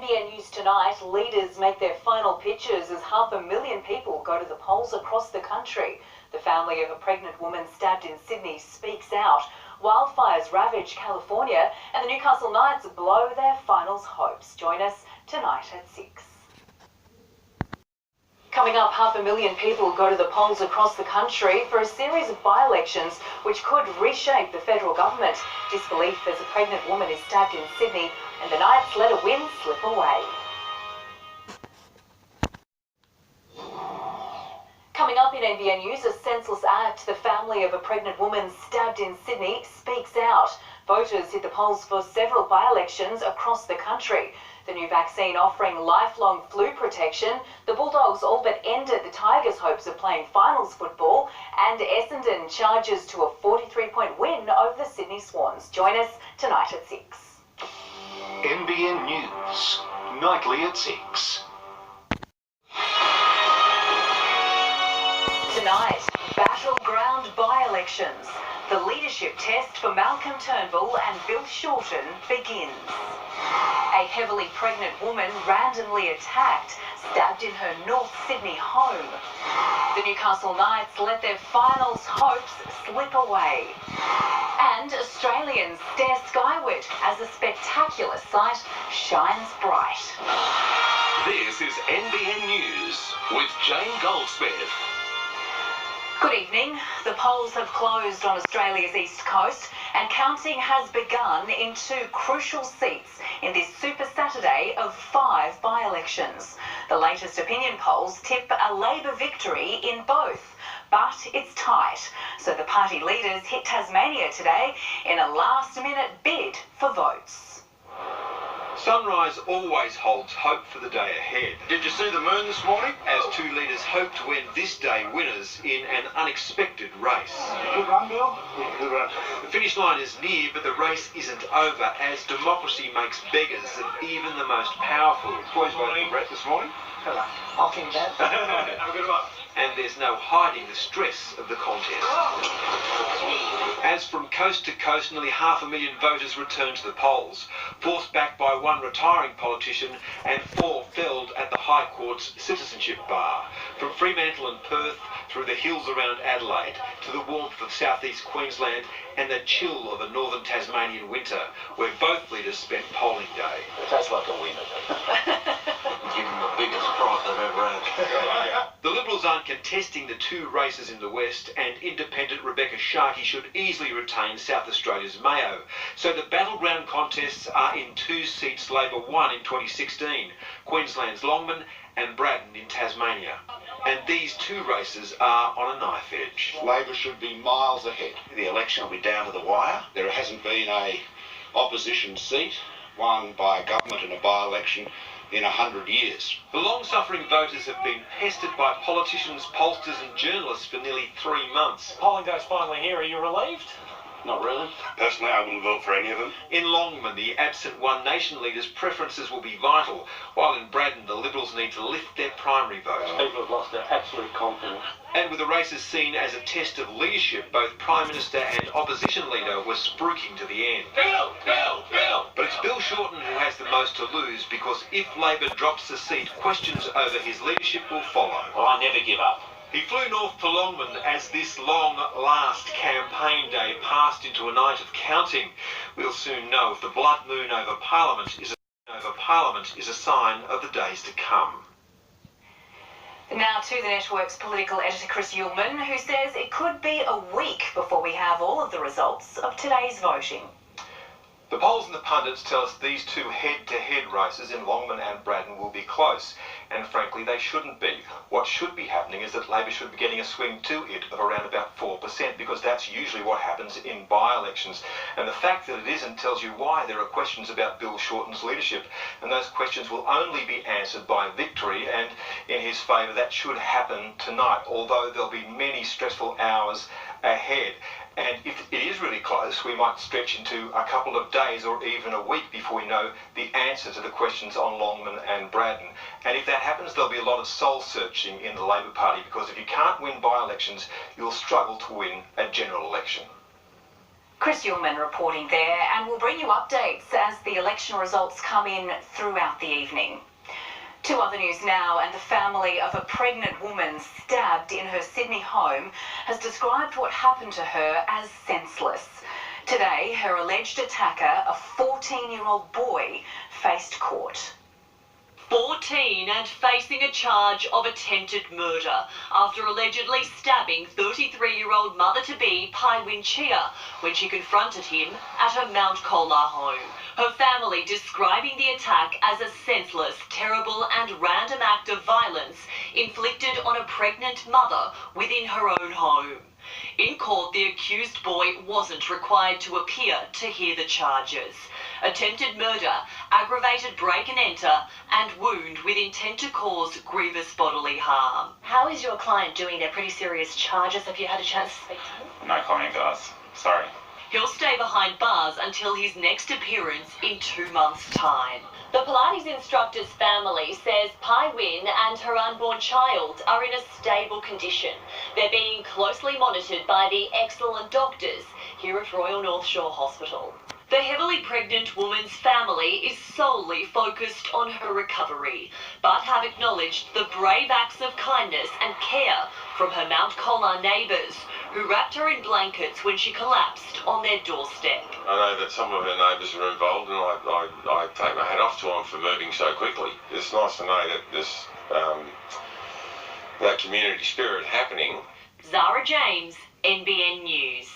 NBN News tonight, leaders make their final pitches as 500,000 people go to the polls across the country. The family of a pregnant woman stabbed in Sydney speaks out. Wildfires ravage California and the Newcastle Knights blow their finals hopes. Join us tonight at 6. Coming up, 500,000 people go to the polls across the country for a series of by-elections which could reshape the federal government. Disbelief as a pregnant woman is stabbed in Sydney and the Knights let a win slip away. Coming up in NBN News, a senseless act. The family of a pregnant woman stabbed in Sydney speaks out. Voters hit the polls for several by-elections across the country. The new vaccine offering lifelong flu protection. The Bulldogs all but ended the Tigers' hopes of playing finals football. And Essendon charges to a 43-point win over the Sydney Swans. Join us tonight at 6. NBN News, nightly at 6. Tonight, battleground by-elections. The leadership test for Malcolm Turnbull and Bill Shorten begins. A heavily pregnant woman randomly attacked, stabbed in her North Sydney home. The Newcastle Knights let their finals hopes slip away. And Australians stare skyward as a spectacular sight shines bright. This is NBN News with Jane Goldsmith. Good evening. The polls have closed on Australia's east coast and counting has begun in 2 crucial seats in this Super Saturday of 5 by-elections. The latest opinion polls tip a Labor victory in both, but it's tight. So the party leaders hit Tasmania today in a last-minute bid for votes. Sunrise always holds hope for the day ahead. Did you see the moon this morning? As 2 leaders hope to end this day winners in an unexpected race. Good run, Bill. Yeah, good run. The finish line is near, but the race isn't over as democracy makes beggars of even the most powerful. Boys voted for Brett this morning. Hello. I'll think that. Have a good one. And there's no hiding the stress of the contest. As from coast to coast, nearly 500,000 voters returned to the polls, forced back by 1 retiring politician and 4 felled at the High Court's citizenship bar. From Fremantle and Perth, through the hills around Adelaide, to the warmth of southeast Queensland and the chill of a northern Tasmanian winter, where both leaders spent polling day. It tastes like a winner. Give them the biggest prize they've ever had. The Liberals aren't contesting the 2 races in the West, and independent Rebecca Sharkey should easily retain South Australia's Mayo. So the battleground contests are in 2 seats Labor won in 2016, Queensland's Longman and Braddon in Tasmania. And these 2 races are on a knife edge. Labor should be miles ahead. The election will be down to the wire. There hasn't been a opposition seat won by a government in a by-election in 100 years. The long-suffering voters have been pestered by politicians, pollsters and journalists for nearly 3 months. Polling day's finally here. Are you relieved? Not really. Personally, I wouldn't vote for any of them. In Longman, the absent One Nation leaders' preferences will be vital, while in Braddon, the Liberals need to lift their primary vote. People have lost their absolute confidence. And with the races seen as a test of leadership, both Prime Minister and Opposition Leader were spruiking to the end. Bill! But it's Bill Shorten who has the most to lose, because if Labor drops the seat, questions over his leadership will follow. Well, I never give up. He flew north to Longman as this long last campaign day passed into a night of counting. We'll soon know if the blood moon over Parliament is a sign of the days to come. Now to the network's political editor Chris Ullman, who says it could be a week before we have all of the results of today's voting. The polls and the pundits tell us these 2 head-to-head races in Longman and Braddon will be close, and frankly they shouldn't be. What should be happening is that Labor should be getting a swing to it of around about 4%, because that's usually what happens in by-elections. And the fact that it isn't tells you why there are questions about Bill Shorten's leadership, and those questions will only be answered by victory, and in his favour that should happen tonight, although there'll be many stressful hours ahead. And if it is really close, we might stretch into a couple of days or even a week before we know the answer to the questions on Longman and Braddon. And if that happens, there'll be a lot of soul-searching in the Labor Party, because if you can't win by-elections, you'll struggle to win a general election. Chris Ullman reporting there, and we'll bring you updates as the election results come in throughout the evening. To other news now, and the family of a pregnant woman stabbed in her Sydney home has described what happened to her as senseless. Today, her alleged attacker, a 14-year-old boy, faced court. 14 and facing a charge of attempted murder after allegedly stabbing 33-year-old mother-to-be Pai Win Chia when she confronted him at her Mount Kolar home. Her family describing the attack as a senseless, terrible and random act of violence inflicted on a pregnant mother within her own home. In court, the accused boy wasn't required to appear to hear the charges. Attempted murder, aggravated break and enter, and wound with intent to cause grievous bodily harm. How is your client doing? They're pretty serious charges. Have you had a chance to speak to him? No comment, guys. Sorry. He'll stay behind bars until his next appearance in 2 months' time. The Pilates instructor's family says Pai Win and her unborn child are in a stable condition. They're being closely monitored by the excellent doctors here at Royal North Shore Hospital. The heavily pregnant woman's family is solely focused on her recovery, but have acknowledged the brave acts of kindness and care from her Mount Kolar neighbours, who wrapped her in blankets when she collapsed on their doorstep. I know that some of her neighbours were involved, and I take my hat off to them for moving so quickly. It's nice to know that there's that community spirit happening. Zara James, NBN News.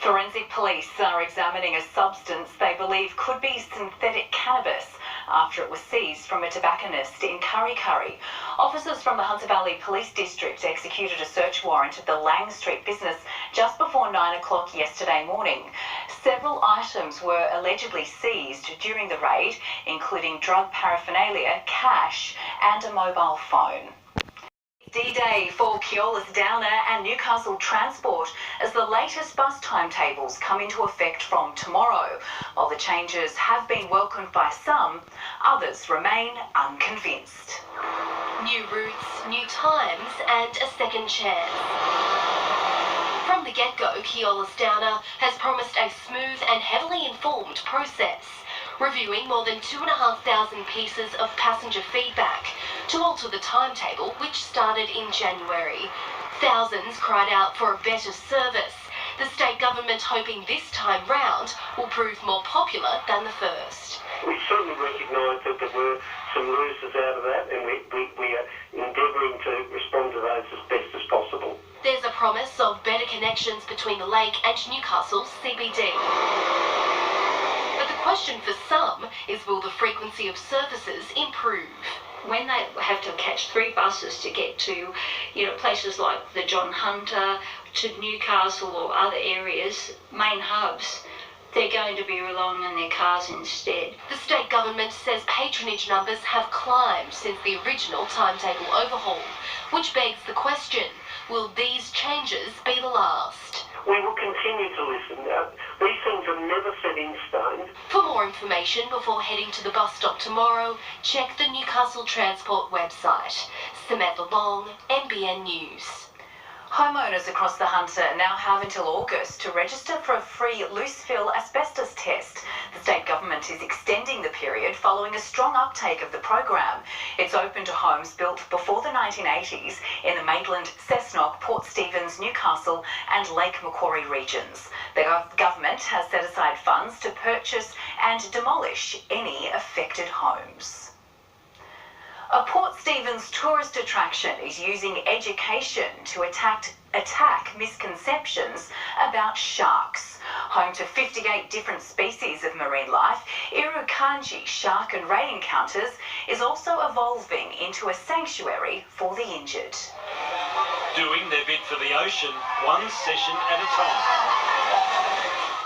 Forensic police are examining a substance they believe could be synthetic cannabis after it was seized from a tobacconist in Kurri Kurri. Officers from the Hunter Valley Police District executed a search warrant at the Lang Street business just before 9 o'clock yesterday morning. Several items were allegedly seized during the raid, including drug paraphernalia, cash and a mobile phone. D-Day for Keolis Downer and Newcastle Transport as the latest bus timetables come into effect from tomorrow. While the changes have been welcomed by some, others remain unconvinced. New routes, new times and a second chance. From the get-go, Keolis Downer has promised a smooth and heavily informed process, reviewing more than 2,500 pieces of passenger feedback to alter the timetable, which started in January. Thousands cried out for a better service. The state government hoping this time round will prove more popular than the first. We certainly recognise that there were some losers out of that, and we are endeavouring to respond to those as best as possible. There's a promise of better connections between the lake and Newcastle CBD. But the question for some is, will the frequency of services improve? When they have to catch 3 buses to get to, places like the John Hunter, to Newcastle or other areas, main hubs, they're going to be relying on their cars instead. The state government says patronage numbers have climbed since the original timetable overhaul, which begs the question, will these changes be the last? We will continue to listen. These things are never set in stone. For more information before heading to the bus stop tomorrow, check the Newcastle Transport website. Samantha Long, NBN News. Homeowners across the Hunter now have until August to register for a free loose-fill asbestos test. The state government is extending the period following a strong uptake of the program. It's open to homes built before the 1980s in the Maitland, Cessnock, Port Stephens, Newcastle and Lake Macquarie regions. The government has set aside funds to purchase and demolish any affected homes. A Port Stephens tourist attraction is using education to attack misconceptions about sharks. Home to 58 different species of marine life, Irukandji Shark and Ray Encounters is also evolving into a sanctuary for the injured. Doing their bit for the ocean, one session at a time.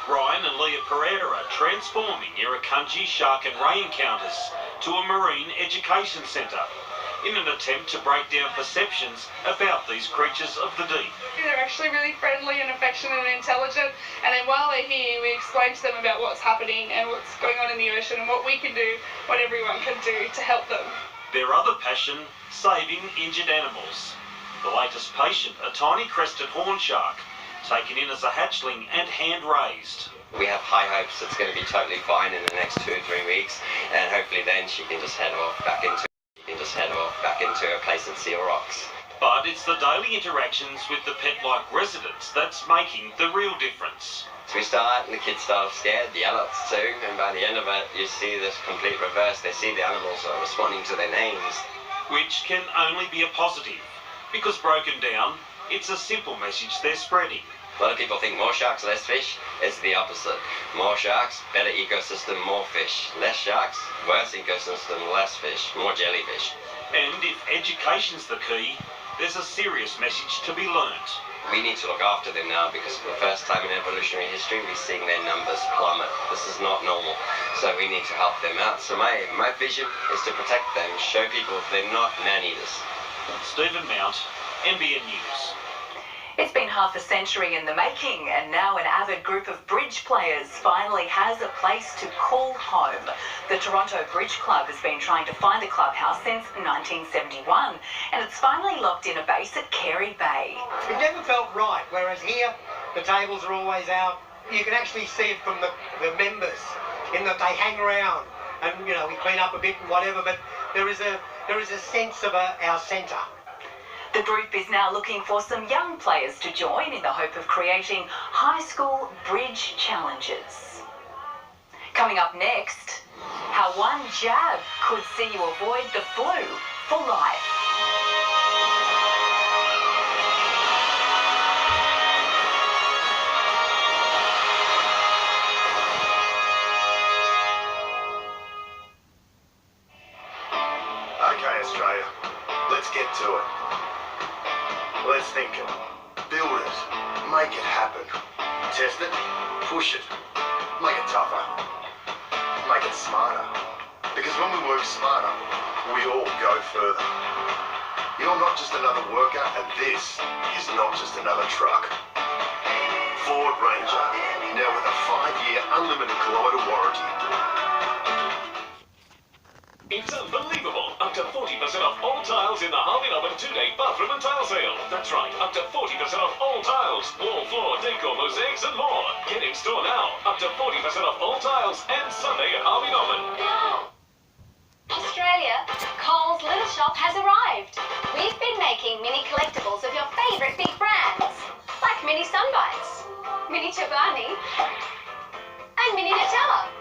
Ryan and Leah Pereira are transforming Irukandji Shark and Ray Encounters to a marine education centre in an attempt to break down perceptions about these creatures of the deep. They're actually really friendly and affectionate and intelligent, and then while they're here we explain to them about what's happening and what's going on in the ocean and what we can do, what everyone can do to help them. Their other passion, saving injured animals. The latest patient, a tiny crested horn shark, taken in as a hatchling and hand-raised. We have high hopes it's going to be totally fine in the next 2 or 3 weeks, and hopefully then she can just head off back into a place at Seal Rocks. But it's the daily interactions with the pet-like residents that's making the real difference. So we start, and the kids start scared, the adults too, and by the end of it, you see this complete reverse. They see the animals are responding to their names. Which can only be a positive, because broken down, it's a simple message they're spreading. A lot of people think more sharks, less fish. It's the opposite. More sharks, better ecosystem, more fish. Less sharks, worse ecosystem, less fish, more jellyfish. And if education's the key, there's a serious message to be learnt. We need to look after them now because for the first time in evolutionary history, we're seeing their numbers plummet. This is not normal, so we need to help them out. So my vision is to protect them, show people they're not man-eaters. Stephen Mount, NBN News. It's been half a century in the making, and now an avid group of bridge players finally has a place to call home. The Toronto Bridge Club has been trying to find a clubhouse since 1971, and it's finally locked in a base at Carey Bay. It never felt right, whereas here, the tables are always out. You can actually see it from the members, in that they hang around, and, you know, we clean up a bit and whatever, but there is a sense of our centre. The group is now looking for some young players to join in the hope of creating high school bridge challenges. Coming up next, how one jab could see you avoid the flu for life. Okay, Australia, let's get to it. Let's think it, build it, make it happen. Test it, push it, make it tougher, make it smarter. Because when we work smarter, we all go further. You're not just another worker, and this is not just another truck. Ford Ranger, now with a 5-year unlimited kilometre warranty. It's unbelievable! Up to 40% off all tiles in the Harvey Norman 2-day bathroom and tile sale. That's right, up to 40% off all tiles, wall, floor, decor, mosaics and more. Get in store now. Up to 40% off all tiles and Sunday at Harvey Norman. Australia, Coles Little Shop has arrived. We've been making mini collectibles of your favourite big brands, like mini Sunbites, mini Chobani, and mini Nutella.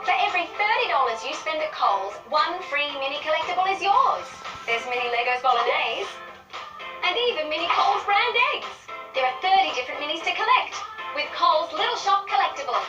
For every $30 you spend at Coles, one free mini collectible is yours. There's mini Legos Bolognese, and even mini Coles brand eggs. There are 30 different minis to collect with Coles Little Shop Collectibles.